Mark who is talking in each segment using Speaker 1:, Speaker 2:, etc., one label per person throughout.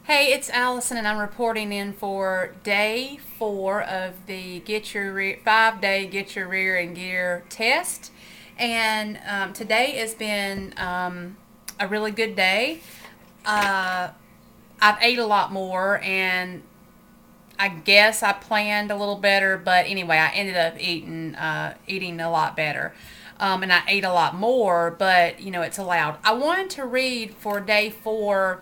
Speaker 1: Hey, it's Allison, and I'm reporting in for day 4 of the 5-day Get Your Rear and Gear test. And today has been a really good day. Uh, I've ate a lot more, and I guess I planned a little better, but anyway, I ended up eating a lot better. And I ate a lot more, but it's allowed. I wanted to read for day 4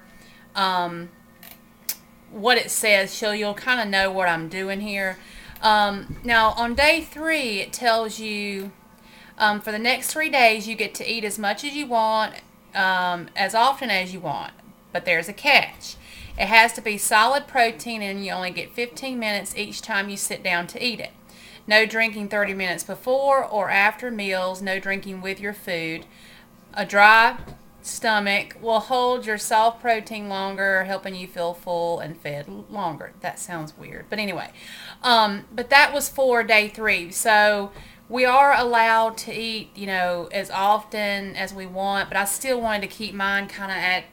Speaker 1: what it says so you'll kind of know what I'm doing here. Now, on day 3, it tells you for the next 3 days you get to eat as much as you want, as often as you want. But there's a catch. It has to be solid protein, and you only get 15 minutes each time you sit down to eat it. No drinking 30 minutes before or after meals. No drinking with your food. A dry stomach will hold your soft protein longer, helping you feel full and fed longer. That sounds weird, but anyway. But that was for day 3. So we are allowed to eat, as often as we want, but I still wanted to keep mine kind of at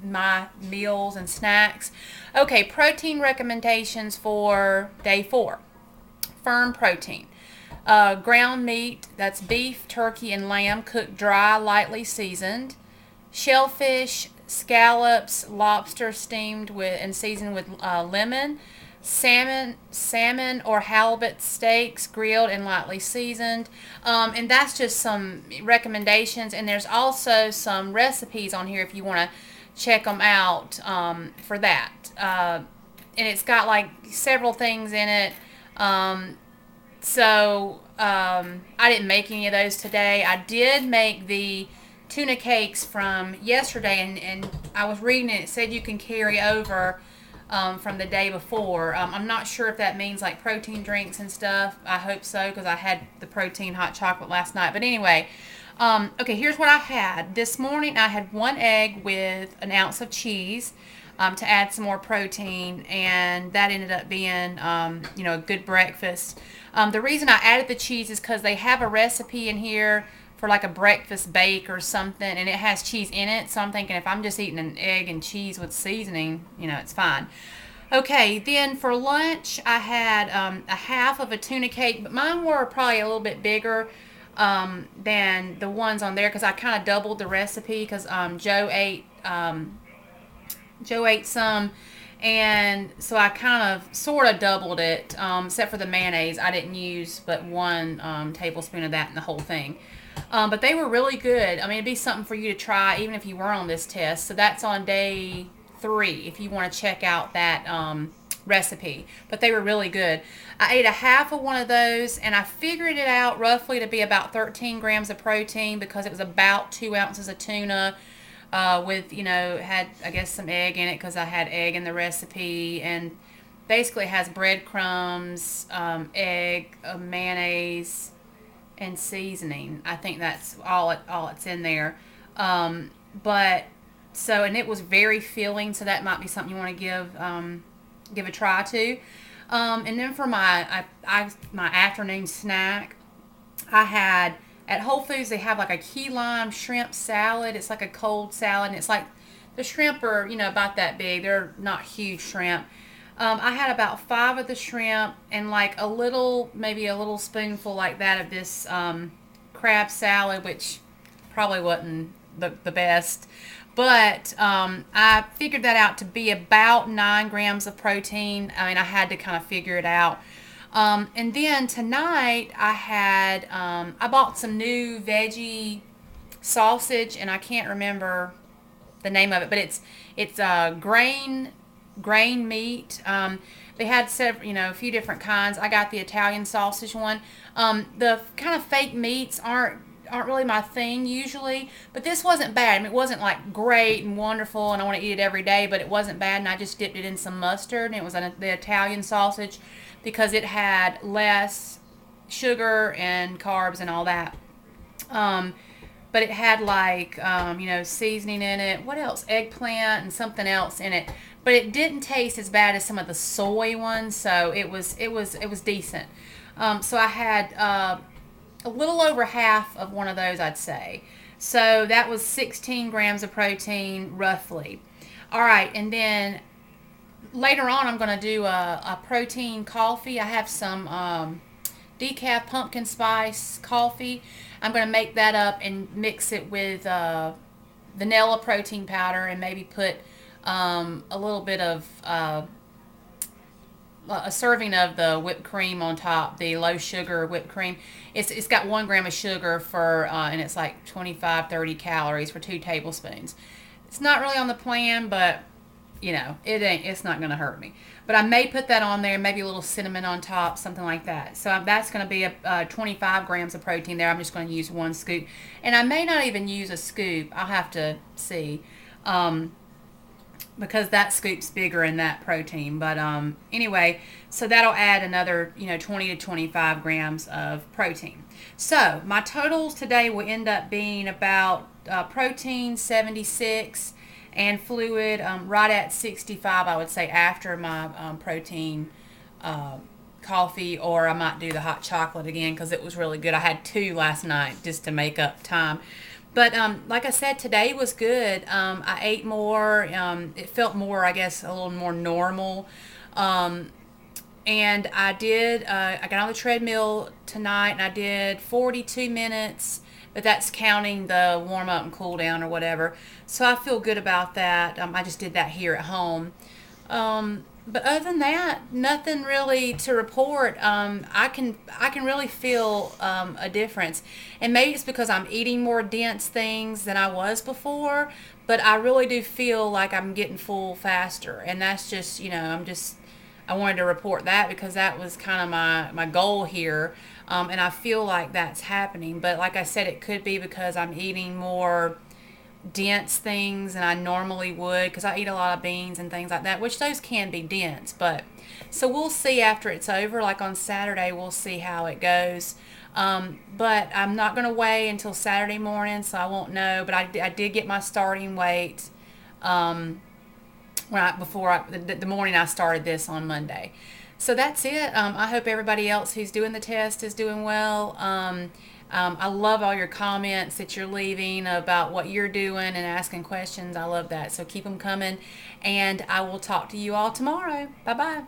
Speaker 1: my meals and snacks. Okay, protein recommendations for day 4. Firm protein. Ground meat, that's beef, turkey, and lamb, cooked dry, lightly seasoned. Shellfish, scallops, lobster steamed with and seasoned with lemon. Salmon or halibut steaks, grilled and lightly seasoned. And that's just some recommendations. And there's also some recipes on here if you want to check them out for that. And it's got like several things in it. I didn't make any of those today. I did make the tuna cakes from yesterday, and I was reading it. It said you can carry over from the day before. I'm not sure if that means like protein drinks and stuff. I hope so, because I had the protein hot chocolate last night. But anyway, okay, here's what I had. This morning I had 1 egg with an ounce of cheese to add some more protein, and that ended up being, a good breakfast. The reason I added the cheese is because they have a recipe in here for like a breakfast bake or something, and it has cheese in it. So I'm thinking if I'm just eating an egg and cheese with seasoning, it's fine. Okay, then for lunch I had a half of a tuna cake, but mine were probably a little bit bigger than the ones on there because I kind of doubled the recipe because Joe ate some, and so I kind of sort of doubled it, except for the mayonnaise. I didn't use but 1 tablespoon of that in the whole thing. But they were really good. I mean, it'd be something for you to try even if you were on this test. So that's on day 3 if you want to check out that recipe. But they were really good. I ate a half of one of those, and I figured it out roughly to be about 13 grams of protein because it was about 2 ounces of tuna. With, had, I guess, some egg in it because I had egg in the recipe, and basically it has breadcrumbs, egg, mayonnaise, and seasoning. I think that's all it's in there. But so, and it was very filling, so that might be something you want to give a try to. And then for my afternoon snack, I had at Whole Foods. They have like a key lime shrimp salad. It's like a cold salad, and it's like the shrimp are about that big. They're not huge shrimp. I had about 5 of the shrimp and like maybe a little spoonful like that of this crab salad, which probably wasn't the best. But I figured that out to be about 9 grams of protein. I mean, I had to kind of figure it out. And then tonight I bought some new veggie sausage, and I can't remember the name of it, but it's grain meat. They had several, a few different kinds. I got the Italian sausage one. The kind of fake meats aren't really my thing usually, but this wasn't bad. I mean, it wasn't like great and wonderful, and I want to eat it every day, but it wasn't bad. And I just dipped it in some mustard, and it was the Italian sausage because it had less sugar and carbs and all that. But it had like seasoning in it. What else? Eggplant and something else in it. But it didn't taste as bad as some of the soy ones, so it was decent. So I had a little over half of one of those, I'd say. So that was 16 grams of protein roughly. All right, and then later on, I'm going to do a protein coffee. I have some decaf pumpkin spice coffee. I'm going to make that up and mix it with vanilla protein powder and maybe put a little bit of a serving of the whipped cream on top, the low sugar whipped cream. It's got 1 gram of sugar for and it's like 25-30 calories for 2 tablespoons. It's not really on the plan, but it's not going to hurt me. But I may put that on there, maybe a little cinnamon on top, something like that. So that's going to be 25 grams of protein there. I'm just going to use 1 scoop. And I may not even use a scoop. I'll have to see. Because that scoop's bigger in that protein. But anyway, so that'll add another 20 to 25 grams of protein. So my totals today will end up being about protein 76 and fluid right at 65, I would say, after my protein coffee, or I might do the hot chocolate again because it was really good. I had 2 last night just to make up time. But like I said, today was good. I ate more. It felt more, I guess, a little more normal. And I did, I got on the treadmill tonight and I did 42 minutes, but that's counting the warm up and cool down or whatever. So I feel good about that. I just did that here at home. But other than that, nothing really to report. I can really feel a difference, and maybe it's because I'm eating more dense things than I was before. But I really do feel like I'm getting full faster, and that's just I wanted to report that because that was kind of my goal here, and I feel like that's happening. But like I said, it could be because I'm eating more dense things than I normally would because I eat a lot of beans and things like that, which those can be dense. But so we'll see after it's over, like on Saturday, we'll see how it goes. But I'm not going to weigh until Saturday morning, so I won't know. But I did get my starting weight the morning I started this on Monday. So that's it. I hope everybody else who's doing the test is doing well. I love all your comments that you're leaving about what you're doing and asking questions. I love that. So keep them coming. And I will talk to you all tomorrow. Bye bye.